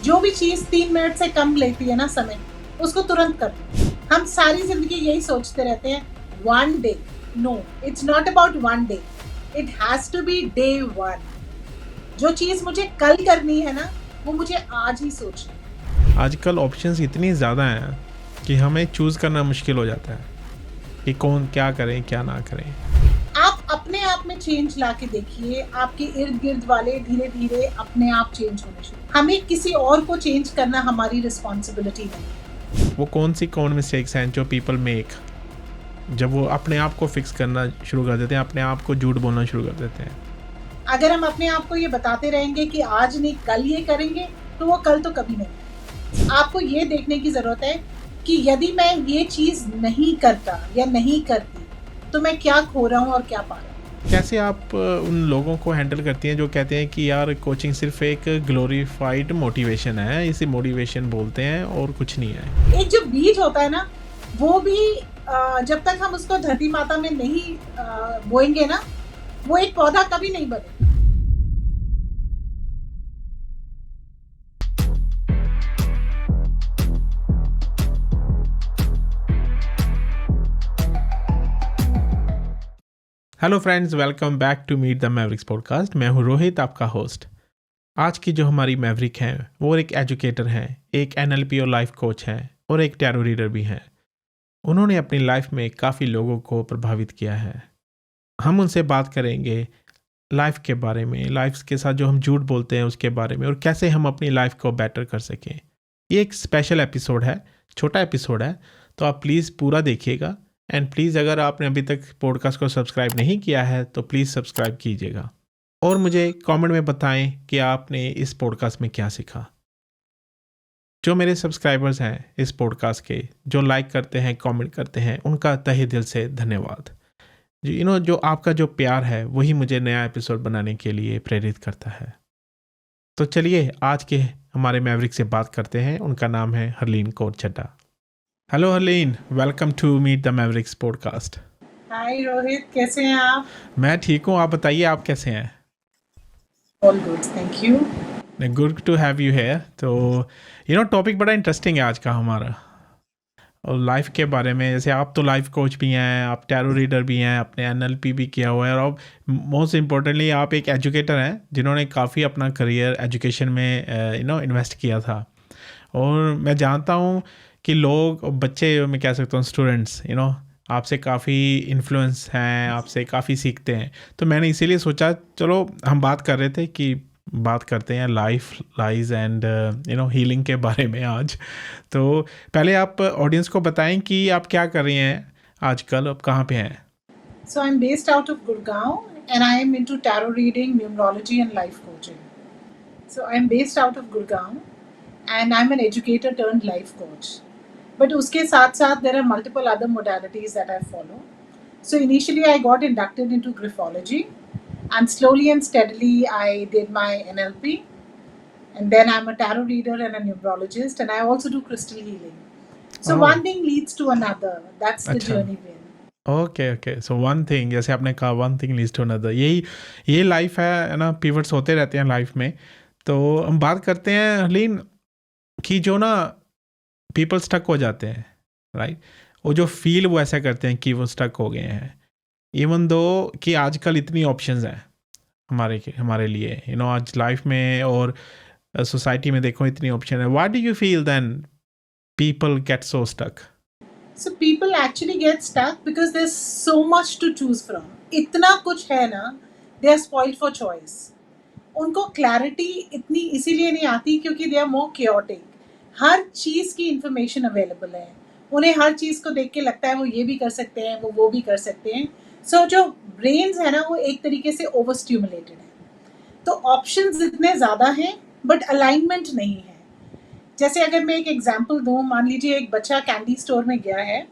जो भी चीज 3 मिनट से कम लेती है ना समय, उसको तुरंत कर दो। हम सारी जिंदगी यही सोचते रहते हैं, one day. No, it's not about one day, it has to be day one. जो चीज मुझे कल करनी है ना, वो मुझे आज ही सोचनी है। आजकल ऑप्शंस इतनी ज़्यादा हैं कि हमें चूज़ करना मुश्किल हो जाता है कि कौन क्या करें क्या ना करें। आप अपने आप में चेंज ला के देखिए, आपके इर्द गिर्द वाले धीरे धीरे अपने आप चेंज होने शुरू। हमें किसी और को चेंज करना हमारी रिस्पॉन्सिबिलिटी नहीं। वो कौन सी कॉमन मिस्टेक्स हैं जो पीपल मेक जब वो अपने आप को फिक्स करना शुरू कर देते हैं, अपने आप को झूठ बोलना शुरू कर देते हैं। अगर हम अपने आप को ये बताते रहेंगे कि आज नहीं कल ये करेंगे, तो वो कल तो कभी नहीं। आपको ये देखने की ज़रूरत है कि यदि मैं ये चीज़ नहीं करता या नहीं करती, तो मैं क्या खो रहा हूँ और क्या पा रहा हूँ। कैसे आप उन लोगों को हैंडल करती हैं जो कहते हैं कि यार कोचिंग सिर्फ एक ग्लोरीफाइड मोटिवेशन है, इसे मोटिवेशन बोलते हैं और कुछ नहीं है। एक जो बीज होता है ना, वो भी जब तक हम उसको धरती माता में नहीं बोएंगे ना, वो एक पौधा कभी नहीं बनेगा। Hello friends, welcome back to meet the mavericks podcast. मैं हूँ रोहित, आपका होस्ट। आज की जो हमारी मैवरिक हैं वो एक एजुकेटर हैं, एक एनएलपी और लाइफ कोच हैं और एक टैरो रीडर भी हैं। उन्होंने अपनी लाइफ में काफ़ी लोगों को प्रभावित किया है। हम उनसे बात करेंगे लाइफ के बारे में, लाइफ के साथ जो हम झूठ बोलते हैं उसके बारे में, और कैसे हम अपनी लाइफ को बेटर कर सकें। ये एक स्पेशल एपिसोड है, छोटा एपिसोड है, तो आप प्लीज़ पूरा देखिएगा। एंड प्लीज़ अगर आपने अभी तक पॉडकास्ट को सब्सक्राइब नहीं किया है तो प्लीज़ सब्सक्राइब कीजिएगा और मुझे कमेंट में बताएं कि आपने इस पॉडकास्ट में क्या सीखा। जो मेरे सब्सक्राइबर्स हैं इस पॉडकास्ट के, जो लाइक करते हैं, कमेंट करते हैं, उनका तहे दिल से धन्यवाद। जो आपका जो प्यार है वही मुझे नया एपिसोड बनाने के लिए प्रेरित करता है। तो चलिए आज के हमारे मैवरिक से बात करते हैं। उनका नाम है Harleen Kaur Chadha. Hello Harleen, welcome to meet the mavericks podcast. Hi Rohit, कैसे हैं आप? मैं ठीक हूँ, आप बताइए आप कैसे हैं? All good, thank you. Good to have you here. तो टॉपिक बड़ा इंटरेस्टिंग है आज का हमारा, और लाइफ के बारे में। जैसे आप तो लाइफ कोच भी हैं, आप टैरो रीडर भी हैं, आपने एनएलपी भी किया हुआ है, और मोस्ट इम्पोर्टेंटली आप एक एजुकेटर हैं जिन्होंने काफ़ी अपना करियर एजुकेशन में इन्वेस्ट किया था। और मैं जानता हूँ कि लोग, बच्चे, मैं कह सकता हूँ स्टूडेंट्स, आपसे काफ़ी इन्फ्लुएंस हैं, आपसे काफ़ी सीखते हैं। तो मैंने इसीलिए सोचा चलो हम बात कर रहे थे कि बात करते हैं लाइफ, लाइज एंड हीलिंग के बारे में आज। तो पहले आप ऑडियंस को बताएं कि आप क्या कर रही हैं आजकल, आप कहाँ पे हैं? So I'm based out of Gurgaon and I am into tarot reading, numerology and life coaching. So I'm based out of Gurgaon and I'm an educator turned life coach. But uske saath saath there are multiple other modalities that I follow. So initially I got inducted into graphology and slowly and steadily I did my NLP, and then I'm a tarot reader and a numerologist, and I also do crystal healing. So Oh, one thing leads to another. That's the अच्छा। journey we're in. Okay okay, so one thing, जैसे आपने कहा one thing leads to another, ये life है ना, pivots होते रहते हैं लाइफ में। तो हम बात करते हैं हरलीन कि जो ना पीपल स्टक हो जाते हैं, राइट? वो जो फील वो ऐसा करते हैं कि वो स्टक हो गए हैं, इवन दो कि आजकल इतनी ऑप्शंस हैं हमारे लिए, आज लाइफ में और सोसाइटी में देखो इतनी ऑप्शन है। Why do you feel then people get so stuck? So people actually get stuck because there's so much to choose from. इतना कुछ है ना, they are spoiled for choice. उनको क्लैरिटी इतनी इसीलिए नहीं आती क्योंकि दे आर मोर chaotic. हर चीज़ की इंफॉर्मेशन अवेलेबल है, उन्हें हर चीज़ को देख के लगता है वो ये भी कर सकते हैं, वो भी कर सकते हैं। सो जो ब्रेन्स है ना, वो एक तरीके से ओवर स्टिमुलेटेड है। तो ऑप्शंस इतने ज़्यादा हैं बट अलाइनमेंट नहीं है। जैसे अगर मैं एक एग्जांपल दूं, मान लीजिए एक बच्चा कैंडी स्टोर में गया है,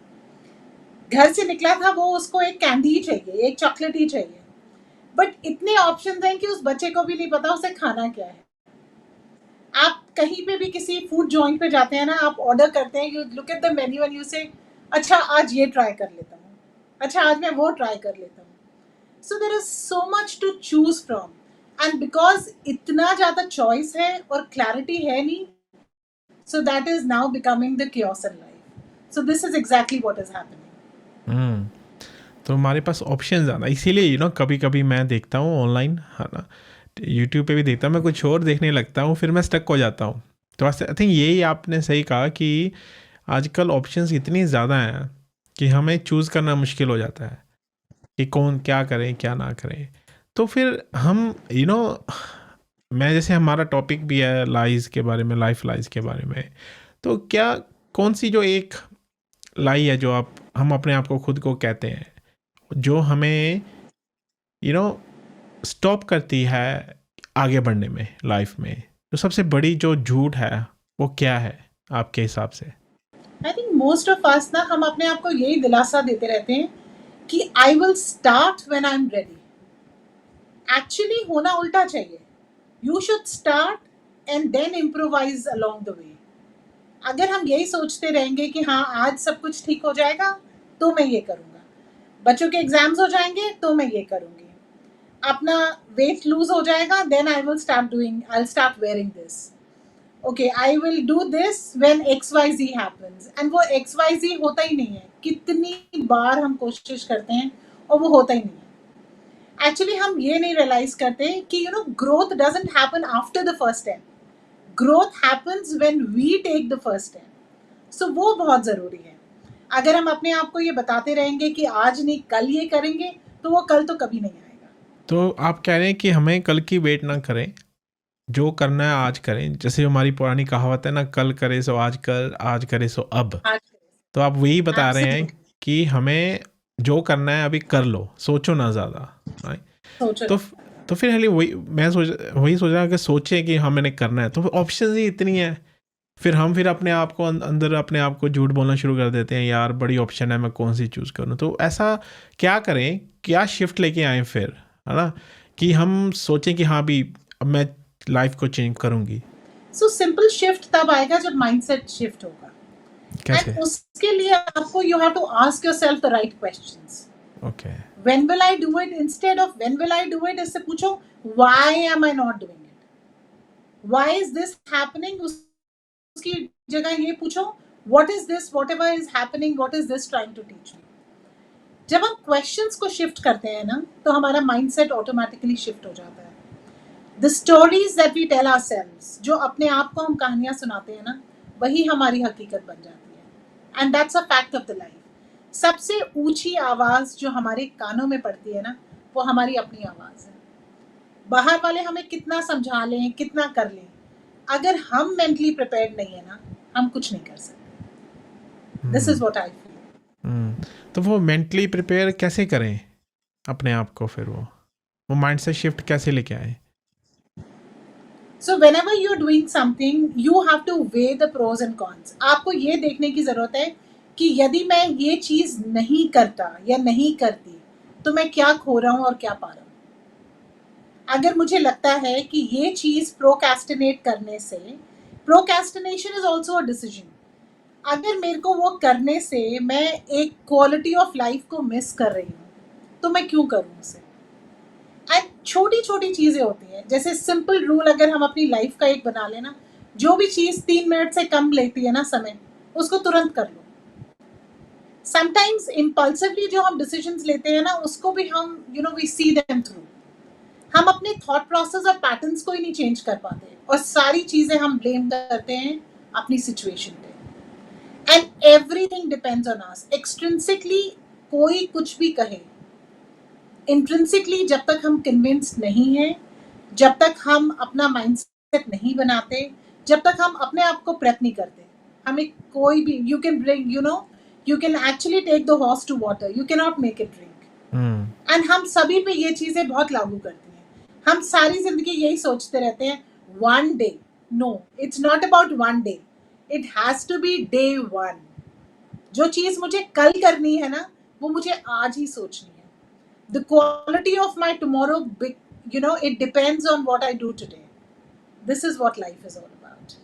घर से निकला था, वो उसको एक कैंडी ही चाहिए, एक चॉकलेट ही चाहिए, बट इतने ऑप्शंस हैं कि उस बच्चे को भी नहीं पता उसे खाना क्या है। आप कहीं पे भी किसी फूड जॉइंट पे जाते हैं ना, आप ऑर्डर करते हैं, you look at the menu and you से अच्छा आज ये ट्राई कर लेता हूँ, अच्छा आज मैं वो ट्राई कर लेता हूँ। So there is so much to choose from, and because इतना ज़्यादा चॉइस है और क्लैरिटी है नहीं, So that is now becoming the chaos in life. So this is exactly what is happening. तो हमारे पास ऑप्शन ज़्यादा, इसीलिए कभी कभी मैं देखता हूँ ऑनलाइन, है ना, यूट्यूब पे भी देखता हूँ, मैं कुछ और देखने लगता हूँ, फिर मैं स्टक हो जाता हूँ। तो आई थिंक यही आपने सही कहा कि आजकल ऑप्शंस इतनी ज़्यादा हैं कि हमें चूज़ करना मुश्किल हो जाता है कि कौन क्या करें क्या ना करें। तो फिर हम मैं जैसे हमारा टॉपिक भी है लाइज के बारे में, लाइफ लाइज के बारे में, तो क्या कौन सी जो एक लाई है जो हम अपने आप को खुद को कहते हैं, जो हमें स्टॉप करती है आगे बढ़ने में लाइफ में, तो सबसे बड़ी जो झूठ है वो क्या है आपके हिसाब से? I think most of us ना, हम अपने आप को यही दिलासा देते रहते हैं कि I will start when I am ready. Actually होना उल्टा चाहिए। You should start and then improvise along the way. अगर हम यही सोचते रहेंगे कि हाँ आज सब कुछ ठीक हो जाएगा तो मैं ये करूँगा, बच्चों के एग्जाम्स हो जाएंगे तो मैं ये करूँगी, अपना वेट लूज हो जाएगा then I will start wearing this, okay I will do this when XYZ happens, and वो XYZ होता ही नहीं है। कितनी बार हम कोशिश करते हैं और वो होता ही नहीं है। एक्चुअली हम ये नहीं रियलाइज करते कि growth doesn't happen after the first step, growth happens when we take the first step. So वो बहुत ज़रूरी है। अगर हम अपने आप को ये बताते रहेंगे कि आज नहीं कल ये करेंगे, तो वो कल तो कभी नहीं आएगा। तो आप कह रहे हैं कि हमें कल की वेट ना करें, जो करना है आज करें। जैसे हमारी पुरानी कहावत है ना, कल करे सो आज कर, आज करे सो अब। आज तो आप वही बता रहे हैं Absolutely. कि हमें जो करना है अभी कर लो, सोचो ना ज़्यादा। सोचो। तो फिर हाली वही सोच रहा हूँ कि सोचे कि हाँ मैंने करना है, तो ऑप्शन ही इतनी है, फिर अपने आप को अंदर अपने आप को झूठ बोलना शुरू कर देते हैं, यार बड़ी ऑप्शन है, मैं कौन सी चूज़ करूँ। तो ऐसा क्या करें, क्या शिफ्ट लेके आए फिर, है ना, कि हम सोचें कि हाँ भी अब मैं लाइफ को चेंज करूँगी। सो सिंपल शिफ्ट तब आएगा जब माइंडसेट शिफ्ट होगा। कैसे? एंड उसके लिए आपको you have to ask yourself the right questions. Okay. When will I do it instead of when will I do it, इससे पूछो why am I not doing it, why is this happening. उसकी जगह ये पूछो what is this, whatever is happening, what is this trying to teach me. जब हम questions को shift करते हैं ना, तो हमारा माइंडसेट ऑटोमेटिकली शिफ्ट हो जाता है। The stories that we tell ourselves, जो अपने आप को हम कहानियां सुनाते हैं ना, वही हमारी हकीकत बन जाती है। And that's a fact of the life. सबसे ऊंची आवाज जो हमारे कानों में पड़ती है ना, वो हमारी अपनी आवाज है। बाहर वाले हमें कितना समझा लें, कितना कर लें, अगर हम मेंटली प्रिपेयर्ड नहीं है ना, हम कुछ नहीं कर सकते। This is what I feel. तो वो मेंटली प्रिपेयर कैसे करें अपने आप को, फिर वो माइंडसेट शिफ्ट कैसे लेके आए? So whenever you're doing something, you have to weigh the pros and cons. आपको ये देखने की ज़रूरत है कि यदि मैं ये चीज़ नहीं करता या नहीं करती, तो मैं क्या खो रहा हूँ और क्या पा रहा हूँ। अगर मुझे लगता है कि ये चीज़ प्रोक्रेस्टिनेट करने से, procrastination is also a decision, अगर मेरे को वो करने से मैं एक क्वालिटी ऑफ लाइफ को मिस कर रही हूँ, तो मैं क्यों करूँ उसे। एंड छोटी छोटी चीज़ें होती हैं, जैसे सिंपल रूल अगर हम अपनी लाइफ का एक बना लेना, जो भी चीज़ 3 मिनट से कम लेती है ना समय, उसको तुरंत कर लो। समटाइम्स इम्पल्सिवली जो हम डिसीजंस लेते हैं ना, उसको भी हम वी सी देम थ्रू। हम अपने थॉट प्रोसेस और पैटर्न्स को ही नहीं चेंज कर पाते, और सारी चीज़ें हम ब्लेम करते हैं अपनी सिचुएशन पे। And everything depends on us. Extrinsically कोई कुछ भी कहे, इंट्रिंसिकली जब तक हम कन्विंस्ड नहीं हैं, जब तक हम अपना माइंडसेट नहीं बनाते, जब तक हम अपने आप को प्रेप नहीं करते, हमें कोई भी you can bring you can actually take the horse to water, you can not make it drink. And हम सभी पे ये चीज़ें बहुत लागू करती हैं। हम सारी जिंदगी यही सोचते रहते हैं, one day. No, it's not about one day, it has to be day one. जो चीज़ मुझे कल करनी है ना, वो मुझे आज ही सोचनी है। The quality of my tomorrow, it depends on what I do today. This is what life is all about.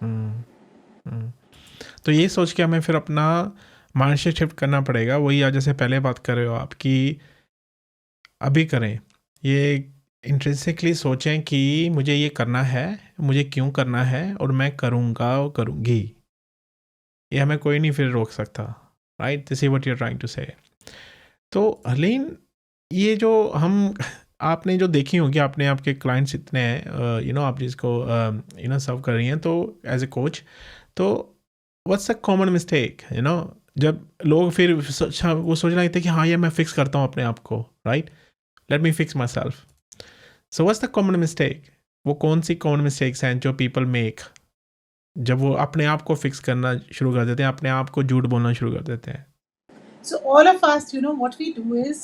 तो ये सोच के हमें फिर अपना माइंडसेट शिफ्ट करना पड़ेगा। वही आज जैसे पहले बात कर रहे हो आप कि अभी करें, ये इंट्रिंसिकली सोचें कि मुझे ये करना है, मुझे क्यों करना है, और मैं करूँगा और करूँगी। ये हमें कोई नहीं फिर रोक सकता, right? This is what you are trying to say. तो हर्लीन, ये जो हम आपने जो देखी होगी, आपने आपके क्लाइंट्स इतने हैं, आप जिसको सर्व कर रही हैं, तो एज ए कोच, तो व्हाट्स अ कॉमन मिस्टेक, जब लोग फिर वो सोचने लगते हैं कि हाँ, ये मैं फिक्स करता हूँ अपने आप को, right? Let me fix my self. So what's the common mistake? वो कौन सी कॉमन मिस्टेक्स हैं जो पीपल मेक जब वो अपने आप को फिक्स करना शुरू कर देते हैं, अपने आप को झूठ बोलना शुरू कर देते हैं? So all of us, what we do is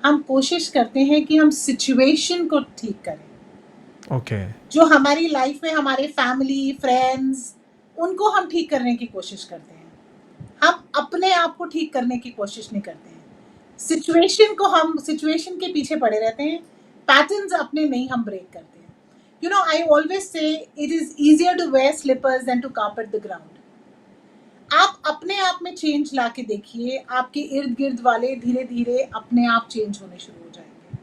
हम कोशिश करते हैं कि हम सिचुएशन को ठीक करें। ओके। जो हमारी लाइफ में हमारे फैमिली फ्रेंड्स, उनको हम ठीक करने की कोशिश करते हैं। हम अपने आप को ठीक करने की कोशिश नहीं करते हैं। सिचुएशन के पीछे पड़े रहते हैं। पैटर्न्स अपने नहीं हम ब्रेक करते हैं। I always say it is easier to wear slippers than to carpet the ground. आप अपने आप में चेंज ला के देखिए, आपके इर्द गिर्द वाले धीरे धीरे अपने आप चेंज होने शुरू हो जाएंगे।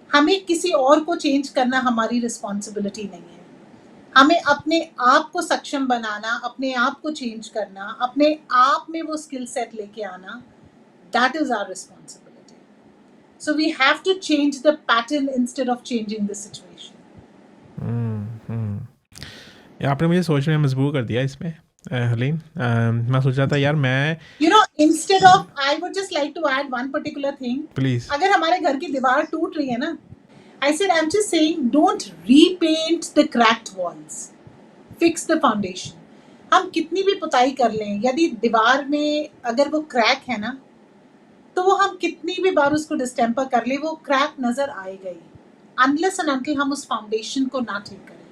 हमें किसी और को चेंज करना हमारी रिस्पॉन्सिबिलिटी नहीं है। हमें अपने आप को सक्षम बनाना, अपने आप को चेंज करना, अपने आप में वो स्किल सेट लेके आना, that is our responsibility. So we have to change the pattern instead of changing the situation. ये आपने मुझे सोचने में मजबूर कर दिया इसमें, हलीन। मैं सोच रहा था यार, मैं instead of, I would just like to add one particular thing. Please. अगर हमारे घर की दीवार टूट रही है ना, I said, I'm just saying, don't repaint the cracked walls. Fix the foundation. हम कितनी भी पुताई कर लें, यदि दीवार में अगर वो क्रैक है ना, तो वो हम कितनी भी बार उसको डिस्टेम्पर कर ले, वो क्रैक नजर आएगा ही, अनलेस एंड अनटिल हम उस फाउंडेशन को ना ठीक करें।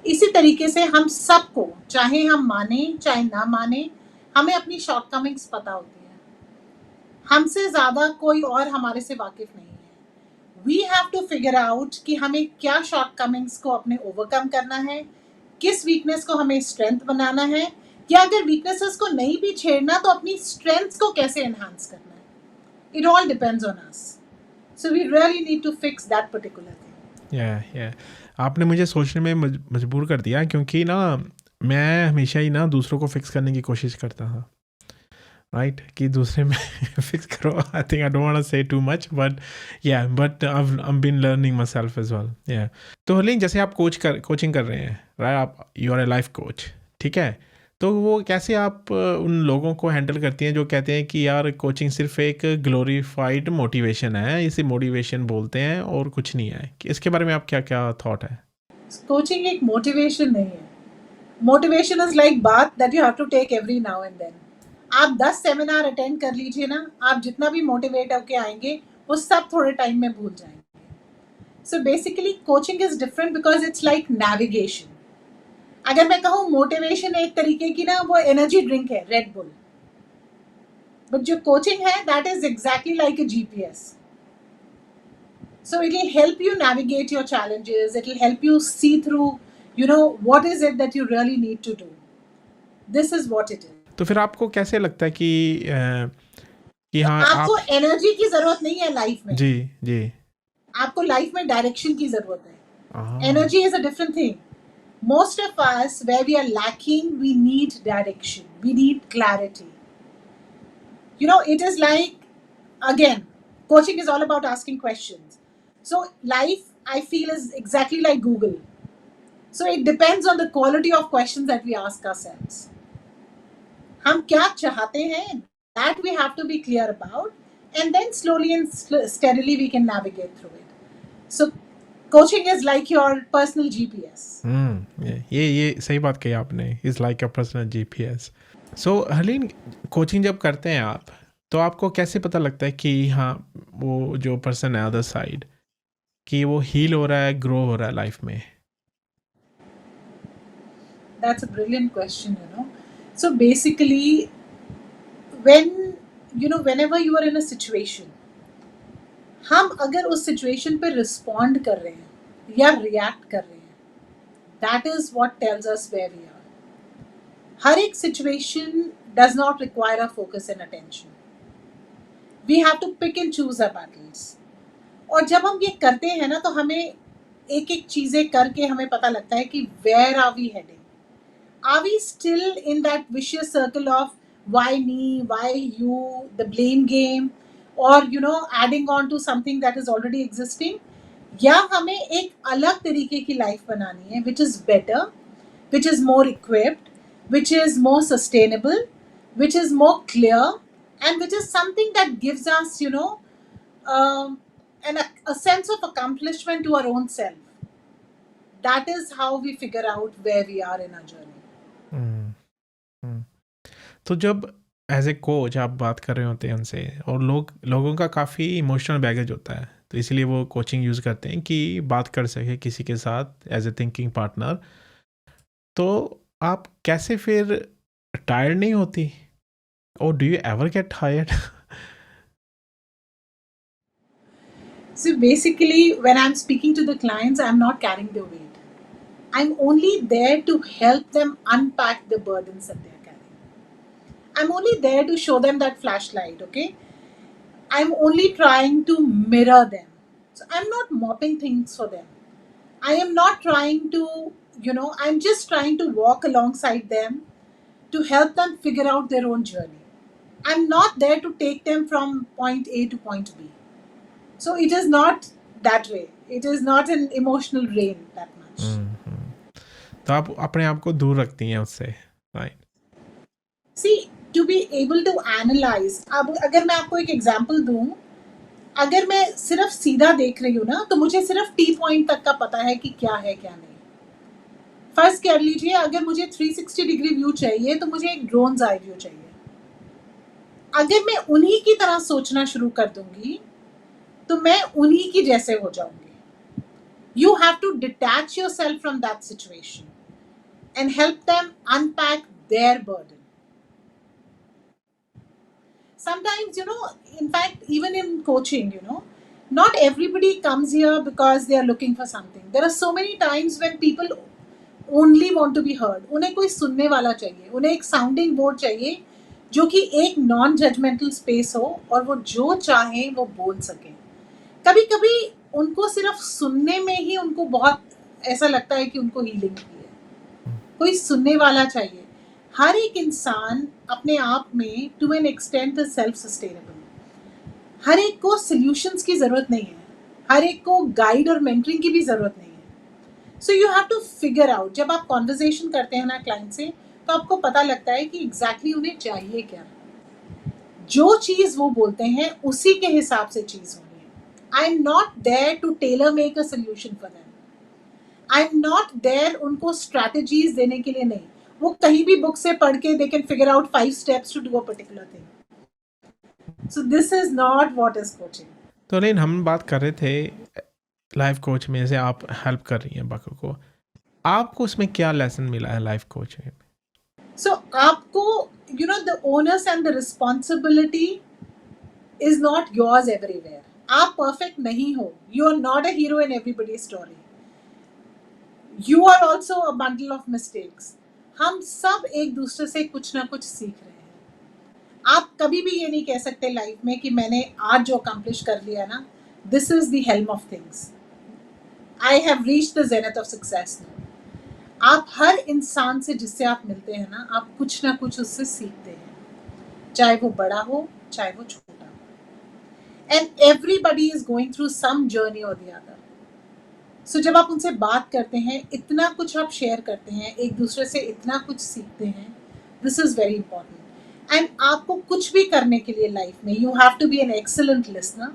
इसी तरीके से हम सबको, चाहे हम माने चाहे ना माने, हमें अपनी शॉर्टकमिंग्स पता होती है। हमसे ज्यादा कोई और हमारे से वाकिफ नहीं है। We have to figure out कि हमें क्या शॉर्टकमिंग्स को अपने ओवरकम करना है, किस वीकनेस को हमें स्ट्रेंथ बनाना है, या अगर वीकनेसेस को नहीं भी छेड़ना तो अपनी स्ट्रेंथ्स को कैसे एनहांस करना है। It all depends on us. So we really need to fix that particular thing. या आपने मुझे सोचने में मजबूर कर दिया, क्योंकि ना मैं हमेशा ही ना दूसरों को फिक्स करने की कोशिश करता था, राइट? कि दूसरे में फिक्स करो। I think I don't want to say too much, but I've been learning myself as well. Yeah. तो हर्लीन, जैसे आप कोचिंग कर रहे हैं, राइट? आप you are a life coach, ठीक है? तो वो कैसे आप उन लोगों को हैंडल करती हैं जो कहते हैं कि यार कोचिंग सिर्फ एक ग्लोरीफाइड मोटिवेशन है, इसे मोटिवेशन बोलते हैं और कुछ नहीं है? इसके बारे में आप क्या थॉट है? कोचिंग एक मोटिवेशन नहीं है। Motivation is like bath that you have to take every now and then. आप 10 सेमिनार अटेंड कर लीजिए ना, आप जितना भी मोटिवेट होके आएंगे वो सब थोड़े टाइम में भूल जाएंगे। So basically coaching is different because it's like navigation. अगर मैं कहूँ मोटिवेशन एक तरीके की ना, वो एनर्जी ड्रिंक है, रेड बुल। बट जो कोचिंग है, that is exactly like a GPS. So it will help you navigate your challenges. It will help you see through, what is it that you really need to do. This is what it is. तो फिर आपको कैसे लगता है कि हाँ, आपको energy की जरूरत नहीं है लाइफ में। जी आपको लाइफ में डायरेक्शन की जरूरत है। Energy is a different thing. Most of us, where we are lacking, we need direction. We need clarity. It is like, again, coaching is all about asking questions. So life, I feel, is exactly like Google. So it depends on the quality of questions that we ask ourselves. हम क्या चाहते हैं, that we have to be clear about, and then slowly and steadily we can navigate through it. So coaching is like your personal GPS. ये सही बात कही आपने, is like a personal GPS. So Harleen, coaching जब करते हैं आप, तो आपको कैसे पता लगता है कि हाँ, वो जो पर्सन है अदर साइड, कि वो हील हो रहा है, ग्रो हो रहा है लाइफ में? That's a brilliant question. So basically, whenever you are in a situation, हम अगर उस सिचुएशन पे रिस्पॉन्ड कर रहे हैं या रिएक्ट कर रहे हैं, that is what tells us where we are. हर एक situation does not require a focus and attention. We have to pick and choose a battles. और जब हम ये करते हैं ना, तो हमें एक एक चीजें करके हमें पता लगता है कि where are we heading. Are we still in that vicious circle of why me, why you, the blame game, or adding on to something that is already existing? या हमें एक अलग तरीके की लाइफ बनानी है which is better, which is more equipped, which is more sustainable, which is more clear, and which is something that gives us um, a sense of accomplishment to our own self. That is how we figure out where we are in our journey. हम्म, हम्म। तो जब as a coach आप बात कर रहे होते हैं उनसे, और लोगों का काफ़ी इमोशनल बैगेज होता है, तो इसलिए वो कोचिंग यूज़ करते हैं कि बात कर सके किसी के साथ एज ए थिंकिंग पार्टनर। तो आप कैसे फिर टायर्ड नहीं होती, और do you ever get tired? So basically, when I'm speaking to the clients, I'm not carrying their weight. I'm only there to help them unpack the burdens that they're carrying. I'm only there to show them that flashlight, okay? I'm only trying to mirror them. So I'm not mopping things for them. I am not trying to, I'm just trying to walk alongside them to help them figure out their own journey. I'm not there to take them from point A to point B. So it is not that way. It is not an emotional drain that much. तो आप अपने आप को दूर रखती हैं उससे, right? See, to be able to analyze, अब अगर मैं आपको एक एग्जांपल दूं, अगर मैं सिर्फ सीधा देख रही हूँ ना, तो मुझे सिर्फ टी पॉइंट तक का पता है कि क्या है क्या नहीं. फर्स्ट कर लीजिए, अगर मुझे 360 डिग्री व्यू चाहिए तो मुझे एक ड्रोन आई व्यू चाहिए. अगर मैं उन्हीं की तरह सोचना शुरू कर दूंगी तो मैं उन्हीं की जैसे हो जाऊंगी. You have to detach yourself from that situation and help them unpack their burden. Sometimes, in fact, even in coaching, not everybody comes here because they are looking for something. There are so many times when people only want to be heard. उन्हें कोई सुनने वाला चाहिए, उन्हें एक sounding board चाहिए जो कि एक नॉन जजमेंटल स्पेस हो और वो जो चाहे वो बोल सके. कभी कभी उनको सिर्फ सुनने में ही उनको बहुत ऐसा लगता है कि उनको हीलिंग की है. कोई सुनने वाला चाहिए. हर एक इंसान अपने आप में to an extent self sustainable. हर एक को सॉल्यूशंस की जरूरत नहीं है, हर एक को गाइड और मेंटरिंग की भी जरूरत नहीं है. So you have to figure out. जब आप कॉन्वर्सेशन करते हैं ना क्लाइंट से, तो आपको पता लगता है कि एग्जैक्टली उन्हें चाहिए क्या. जो चीज वो बोलते हैं उसी के हिसाब से चीज होनी है. I am not there to tailor make a solution for them. I am not there उनको स्ट्रैटेजीज देने के लिए नहीं. वो कहीं भी बुक से पढ़ के they can figure out 5 steps to do a particular thing. So this is not what is coaching. तो लेकिन हम बात कर रहे थे लाइफ कोच में, से आप हेल्प कर रही हैं बाकियों को, आपको उसमें क्या लेसन मिला है लाइफ कोचिंग में? सो आपको the owners and the responsibility is not yours everywhere. आप परफेक्ट नहीं हो. You are not a hero in everybody's story. You are also a bundle of mistakes. हम सब एक दूसरे से कुछ ना कुछ सीख रहे हैं. आप कभी भी ये नहीं कह सकते लाइफ में कि मैंने आज जो अकम्प्लिश कर लिया ना, this is the helm of things, I have reached the zenith of success. आप हर इंसान से जिससे आप मिलते हैं ना, आप कुछ ना कुछ उससे सीखते हैं, चाहे वो बड़ा हो चाहे वो छोटा हो. And everybody is going through some journey और द अदर. सो जब आप उनसे बात करते हैं, इतना कुछ आप शेयर करते हैं, एक दूसरे से इतना कुछ सीखते हैं. This is very important. And आपको कुछ भी करने के लिए लाइफ में you have to be an excellent listener.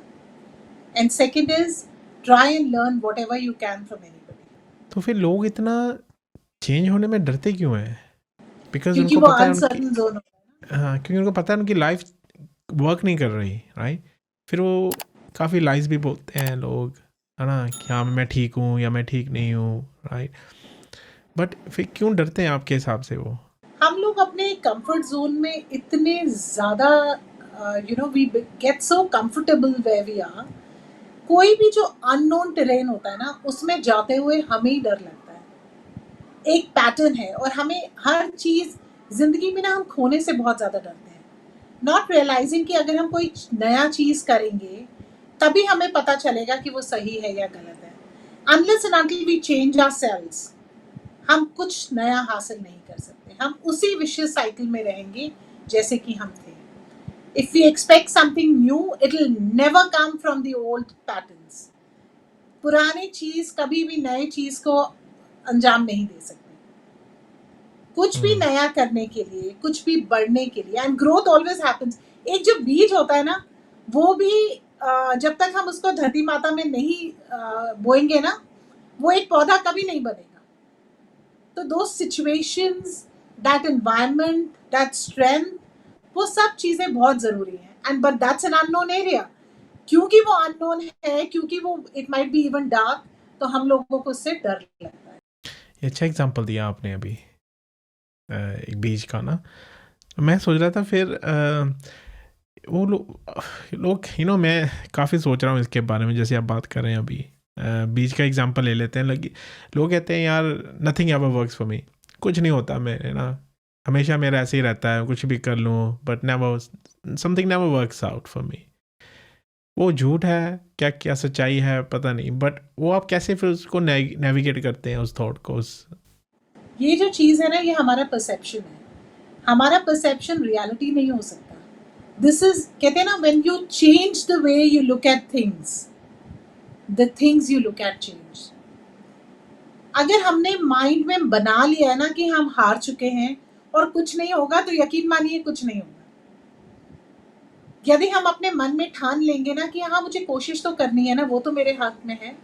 And second is try and learn whatever you can from anybody. तो फिर लोग इतना चेंज होने में डरते क्यों हैं? बिकॉज क्योंकि उनको वो पता है अनसर्टन जोन होता है. हाँ, क्योंकि उनको पता है उनकी लाइफ वर्क नहीं कर रही, राइट? फिर वो काफ़ी लाइज भी बोलते हैं लोग, है ना, कि हाँ मैं ठीक हूँ या मैं ठीक नहीं हूँ, राइट? बट फिर क्यों डरते हैं आपके हिसाब से वो? हम लोग अपने कंफर्ट जोन में इतने ज़्यादा we get so comfortable where we are. कोई भी जो अननोन टेरेन होता है ना, उसमें जाते हुए हमें ही डर लगता है. एक पैटर्न है और हमें हर चीज़ जिंदगी में ना हम खोने से बहुत ज़्यादा डरते हैं, नॉट रियलाइजिंग कि अगर हम कोई नया चीज़ करेंगे तभी हमें पता चलेगा कि वो सही है या गलत है. Unless and until we change ourselves, हम कुछ नया हासिल नहीं कर सकते, हम उसी विशियस साइकिल में रहेंगे जैसे कि हम थे। If we expect something new, it will never come from the old patterns. पुरानी चीज कभी भी नई चीज को अंजाम नहीं दे सकती। कुछ भी नया करने के लिए, कुछ भी बढ़ने के लिए, एंड ग्रोथ ऑलवेज हैपेंस। एक जो बीज होता है ना, वो भी जब तक हम उसको धरती माता में नहीं बोएंगे ना, वो एक पौधा कभी नहीं बनेगा। तो दो situations, that environment, that strength, वो सब चीजें बहुत जरूरी हैं। And but that's an unknown area. क्योंकि वो अननोन है, क्योंकि वो it might be even dark, तो हम लोगों को उससे डर लगता है। ये अच्छा एग्जांपल दिया आपने अभी एक बीज का ना। मैं सोच रहा था फिर वो लोग मैं काफ़ी सोच रहा हूँ इसके बारे में, जैसे आप बात कर रहे हैं अभी। बीज का एग्जांपल ले लेते हैं। लोग कहते हैं यार nothing ever works for me, कुछ नहीं होता मेरे ना, हमेशा मेरा ऐसे ही रहता है, कुछ भी कर लूँ but never something never works out for me. वो झूठ है क्या, क्या सच्चाई है पता नहीं, बट वो आप कैसे फिर उसको नेविगेट करते हैं उस थॉट को? ये जो चीज है ना, ये हमारा परसेप्शन है। हमारा परसेप्शन रियलिटी नहीं हो सकता। दिस इज, कहते हैं ना, when you change the way you look at things, the things you look at change. अगर हमने माइंड में बना लिया है ना कि हम हार चुके हैं और कुछ नहीं होगा, तो यकीन मानिए कुछ नहीं होगा। यदि हम अपने मन में ठान लेंगे ना कि हाँ मुझे कोशिश तो करनी है ना, वो तो मेरे हाथ में है,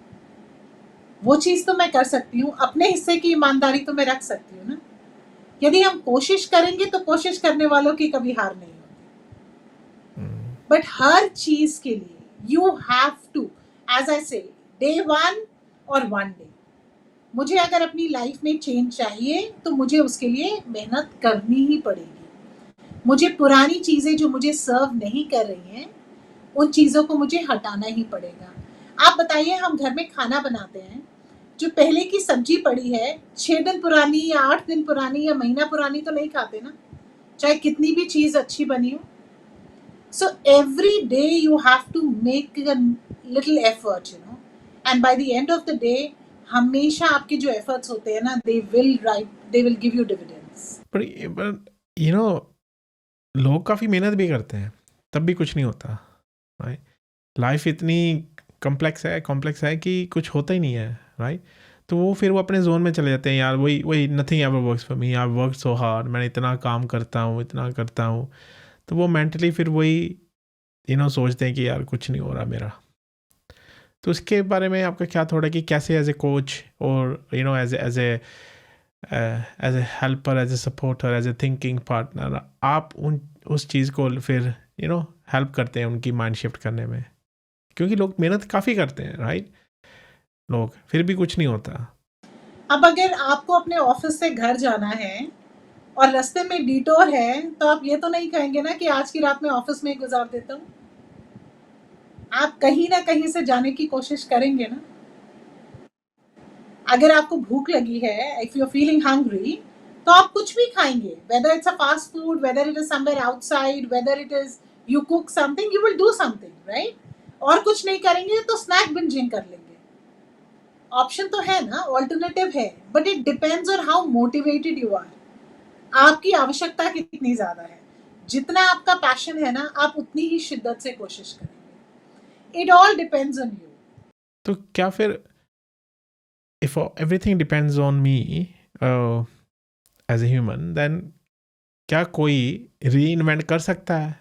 वो चीज तो मैं कर सकती हूँ, अपने हिस्से की ईमानदारी तो मैं रख सकती हूँ ना। यदि हम कोशिश करेंगे तो कोशिश करने वालों की कभी हार नहीं होती। बट हर चीज के लिए you have to, as I say, day one और वन डे। मुझे अगर अपनी लाइफ में चेंज चाहिए तो मुझे उसके लिए मेहनत करनी ही पड़ेगी। मुझे पुरानी चीजें जो मुझे सर्व नहीं कर रही हैं, उन चीजों को मुझे हटाना ही पड़ेगा। आप बताइए, हम घर में खाना बनाते हैं, जो पहले की सब्जी पड़ी है 6 दिन पुरानी या 8 दिन पुरानी या महीना पुरानी तो नहीं खाते ना, चाहे कितनी भी चीज अच्छी बनी हो। So every day you have to make a little effort, and by the end of the day हमेशा आपके जो एफर्ट्स होते हैं ना, they will give you dividends. पर लोग काफ़ी मेहनत भी करते हैं तब भी कुछ नहीं होता, राइट? लाइफ इतनी कॉम्प्लेक्स है कि कुछ होता ही नहीं है, राइट? तो वो अपने जोन में चले जाते हैं, यार वही nothing ever works for me, I work so hard, मैंने इतना काम करता हूँ, इतना करता हूँ। तो वो मेंटली फिर वही सोचते हैं कि यार कुछ नहीं हो रहा मेरा। तो उसके बारे में आपका क्या थोड़ा, कि कैसे एज ए कोच और as a helper, as a supporter, as a thinking partner, आप उस चीज़ को फिर हेल्प करते हैं उनकी माइंड शिफ्ट करने में? क्योंकि लोग मेहनत काफ़ी करते हैं, राइट? लोग फिर भी कुछ नहीं होता। अब अगर आपको अपने ऑफिस से घर जाना है और रास्ते में डिटोर है, तो आप ये तो नहीं कहेंगे ना कि आज की रात में ऑफिस में ही गुजार देता हूँ। आप कहीं ना कहीं से जाने की कोशिश करेंगे ना। अगर आपको भूख लगी है, if you are feeling hungry, तो आप कुछ भी खाएंगे, whether it's a fast food, whether it is somewhere outside, whether it is you cook something, you will do something, right? और कुछ नहीं करेंगे तो स्नैक बिंजिंग कर लेंगे। ऑप्शन तो है ना, ऑल्टरनेटिव है, but it depends on how motivated you are. आपकी आवश्यकता कितनी ज्यादा है। जितना आपका पैशन है ना, आप उतनी ही शिद्दत से कोशिश करेंगे। It all depends on you. तो क्या फिर if everything depends on me as a human, then क्या कोई री इन्वेंट कर सकता है?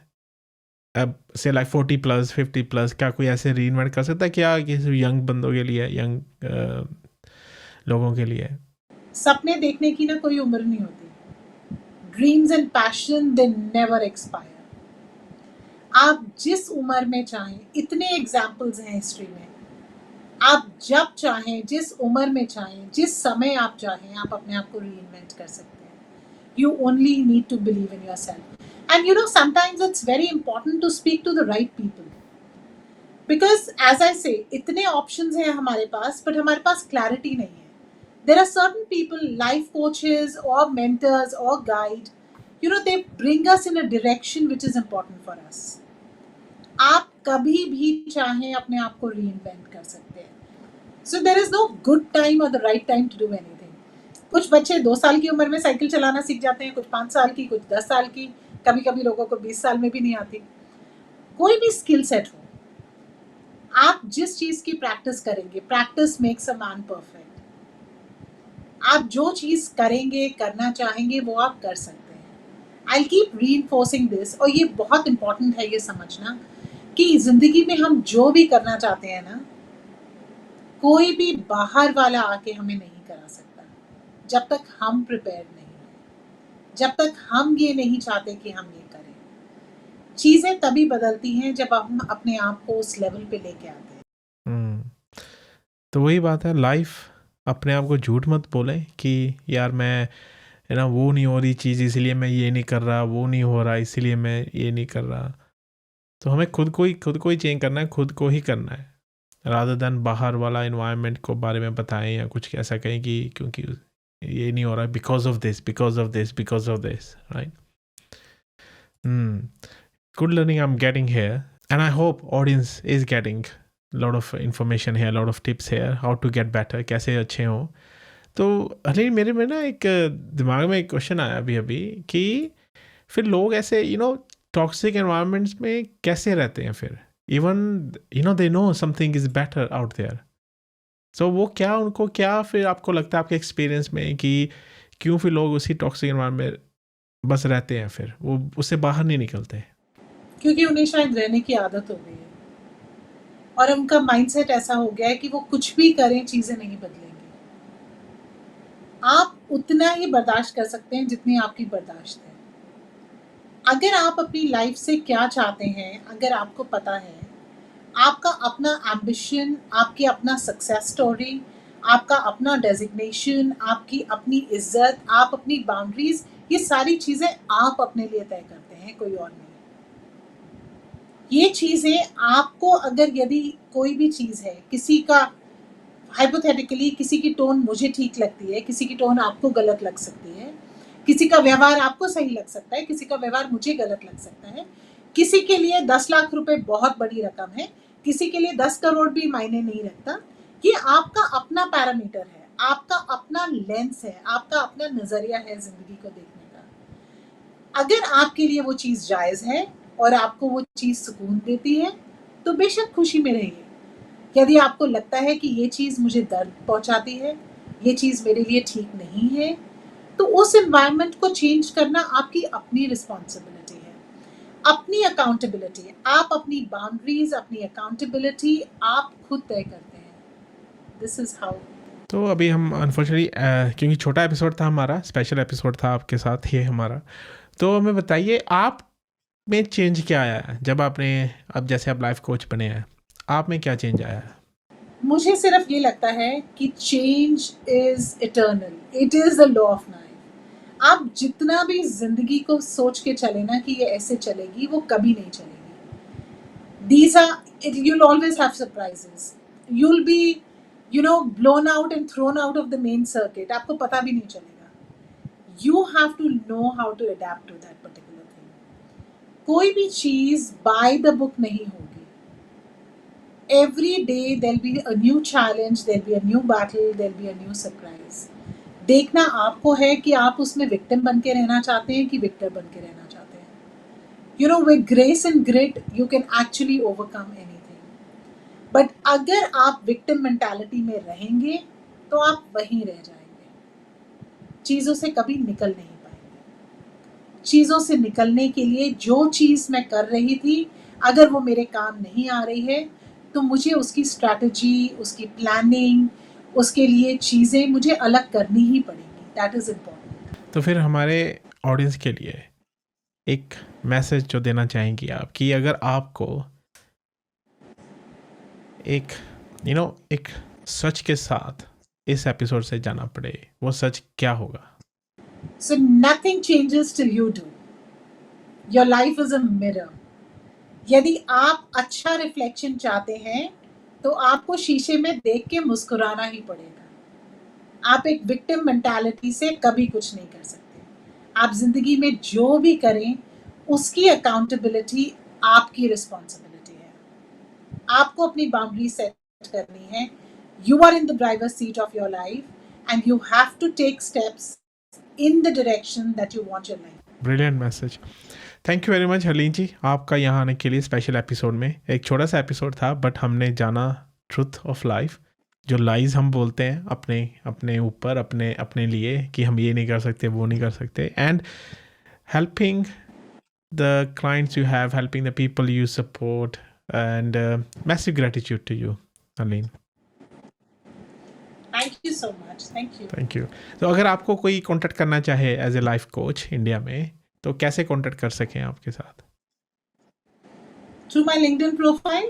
अब से लाइक 40+, 50+, क्या कोई ऐसे री इन्वेंट कर सकता है क्या, किसी यंग बंदों के लिए, यंग लोगों के लिए? सपने देखने की ना कोई उम्र नहीं होती। Dreams and passion, they never expire. आप जिस उम्र में चाहें, इतने एग्जाम्पल्स हैं हिस्ट्री में, आप जब चाहें, जिस उम्र में चाहें, जिस समय आप चाहें, आप अपने आप को री इन्वेंट कर सकते हैं। You only need to believe in yourself. And sometimes it's very important to speak to the right people. Because as I say, इतने options हैं हमारे पास, but हमारे पास clarity नहीं है. There are certain people, life coaches or mentors or guide, they bring us in a direction which is important for us. आप कभी भी चाहें अपने आप को reinvent कर सकते हैं. So there is no good time or the right time to do anything. कुछ बच्चे 2 साल की उम्र में साइकिल चलाना सीख जाते हैं, कुछ 5 साल की, कुछ 10 साल की, कभी-कभी लोगों को 20 साल में भी नहीं आती। कोई भी स्किल सेट हो, आप जिस चीज़ की प्रैक्टिस करेंगे, practice makes a man perfect. आप जो चीज़ करेंगे, करना चाहेंगे, वो आप कर सकते हैं। I will keep reinforcing this, और ये बहुत इंपॉर्टेंट है ये समझना कि ज़िंदगी में हम जो भी करना चाहते हैं ना, कोई भी बाहर वाला आके हमें नहीं करा सकता, जब तक हम प्रिपेयर्ड नहीं हैं, जब तक हम ये नहीं चाहते कि हम ये करें। चीज़ें तभी बदलती हैं जब हम अपने आप को उस लेवल पे लेके आते हैं। तो वही बात है, लाइफ अपने आप को झूठ मत बोले कि यार मैं है ना वो नहीं हो रही चीज़ इसलिए मैं ये नहीं कर रहा, वो नहीं हो रहा इसीलिए मैं ये नहीं कर रहा। तो हमें खुद को ही चेंज करना है, खुद को ही करना है, रादर देन बाहर वाला इन्वायरमेंट को बारे में बताएं या कुछ ऐसा कहें कि क्योंकि ये नहीं हो रहा because of this, because of this, because of this, right? Good learning I'm getting here, and I hope audience is getting a lot of information here, a lot of tips here, how to get better, कैसे अच्छे हों। तो अली मेरे में ना एक दिमाग में एक क्वेश्चन आया अभी अभी कि फिर लोग ऐसे टॉक्सिक एनवायरनमेंट्स में कैसे रहते हैं फिर, even they know something is better out there. So वो क्या उनको क्या फिर आपको लगता है आपके एक्सपीरियंस में कि क्यों फिर लोग उसी टॉक्सिक एनवायरनमेंट में बस रहते हैं, फिर वो उससे बाहर नहीं निकलते? क्योंकि उन्हें शायद रहने की आदत हो गई है, और उनका माइंडसेट ऐसा हो गया है कि वो कुछ भी करें, चीज़ें नहीं बदलेंगी। आप उतना ही बर्दाश्त कर सकते हैं जितनी आपकी बर्दाश्त है। अगर आप अपनी लाइफ से क्या चाहते हैं, अगर आपको पता है, आपका अपना एम्बिशन, आपकी अपना सक्सेस स्टोरी, आपका अपना डेजिग्नेशन, आपकी अपनी इज्जत, आप अपनी बाउंड्रीज, ये सारी चीज़ें आप अपने लिए तय करते हैं, कोई और नहीं। ये चीज़ें आपको, अगर यदि कोई भी चीज़ है, किसी का हाइपोथेटिकली किसी की टोन मुझे ठीक लगती है, किसी की टोन आपको गलत लग सकती है, किसी का व्यवहार आपको सही लग सकता है, किसी का व्यवहार मुझे गलत लग सकता है, किसी के लिए 10 लाख रुपए बहुत बड़ी रकम है, किसी के लिए 10 करोड़ भी मायने नहीं रखता। ये आपका अपना पैरामीटर है, आपका अपना लेंस है, आपका अपना नजरिया है जिंदगी को देखने का। अगर आपके लिए वो चीज़ जायज़ है और आपको वो चीज़ सुकून देती है, तो बेशक खुशी में रहिए। यदि आपको लगता है कि ये चीज़ मुझे दर्द पहुंचाती है, ये चीज़ मेरे लिए ठीक नहीं है, तो उस एनवायरनमेंट को चेंज करना आपकी अपनी रिस्पॉन्सिबिलिटी है, अपनी अकाउंटेबिलिटी। आप अपनी बाउंड्रीज, अपनी अकाउंटेबिलिटी आप खुद तय करते हैं। This is how. तो अभी हम अनफॉर्चुनेटली क्योंकि छोटा एपिसोड था हमारा, स्पेशल एपिसोड था आपके साथ ये हमारा, तो हमें बताइए आप में चेंज क्या आया है जब आपने, अब जैसे आप लाइफ कोच बने हैं, आप में क्या चेंज आया है? मुझे सिर्फ ये लगता है कि change is eternal, it is the law of life. आप जितना भी जिंदगी को सोच के चले ना कि ये ऐसे चलेगी, वो कभी नहीं चलेगी। These are, you'll always have surprises. You'll be, blown out and thrown out of the main circuit. आपको पता भी नहीं चलेगा। You have to know how to adapt to that particular thing. कोई भी चीज by the book नहीं होगी। Every day there'll be a new challenge, there'll be a new battle, there'll be a new surprise. देखना आपको है कि आप उसमें विक्टिम बन के रहना चाहते हैं कि विक्टर बन के रहना चाहते हैं। With grace and grit, you can actually overcome anything. But अगर आप विक्टिम मेंटालिटी में रहेंगे तो आप वहीं रह जाएंगे, चीज़ों से कभी निकल नहीं पाएंगे। चीज़ों से निकलने के लिए जो चीज़ मैं कर रही थी, अगर वो मेरे काम नहीं आ रही है, तो मुझे उसकी स्ट्रैटेजी, उसकी प्लानिंग, उसके लिए चीज़ें मुझे अलग करनी ही पड़ेंगी। That is important. तो फिर हमारे ऑडियंस के लिए एक मैसेज जो देना चाहेंगी आप, कि अगर आपको एक एक सच के साथ इस एपिसोड से जाना पड़े, वो सच क्या होगा? So nothing changes till you do. Your life is a mirror. यदि आप अच्छा रिफ्लेक्शन चाहते हैं तो आपको शीशे में देख के मुस्कुराना ही पड़ेगा। आप एक विक्टिम मेंटालिटी से कभी कुछ नहीं कर सकते। आप जिंदगी में जो भी करें उसकी अकाउंटेबिलिटी आपकी रिस्पॉन्सिबिलिटी है। आपको अपनी बाउंड्री सेट करनी है। You are in the driver seat of your life. and you have to take steps in the direction that you want your life. Brilliant message. Thank you very much Harleen ji, आपका यहाँ आने के लिए special episode में। एक छोटा सा episode था बट हमने जाना ट्रुथ ऑफ लाइफ, जो लाइज हम बोलते हैं अपने अपने ऊपर, अपने अपने लिए, कि हम ये नहीं कर सकते, वो नहीं कर सकते, and helping the clients you have, helping the people you support, and massive gratitude to you Harleen. Thank you so much. Thank you. Thank you. तो अगर आपको कोई कांटेक्ट करना चाहे as a life coach India में, तो कैसे कांटेक्ट कर सकें आपके साथ? Through my LinkedIn profile.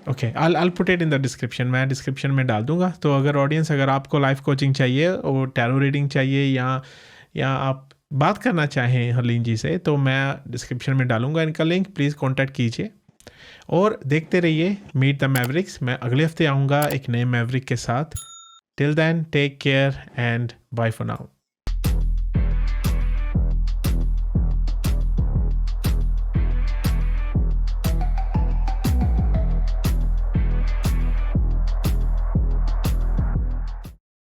Okay, I'll put it in the description, मैं डिस्क्रिप्शन में डाल दूंगा। तो अगर ऑडियंस, अगर आपको लाइफ कोचिंग चाहिए और टैरो रीडिंग चाहिए, या आप बात करना चाहें हरलीन जी से, तो मैं डिस्क्रिप्शन में डालूंगा इनका लिंक, प्लीज़ कांटेक्ट कीजिए और देखते रहिए मीट द मैवरिक्स। मैं अगले हफ्ते आऊँगा एक नए मैवरिक के साथ। Till then take care and bye for now.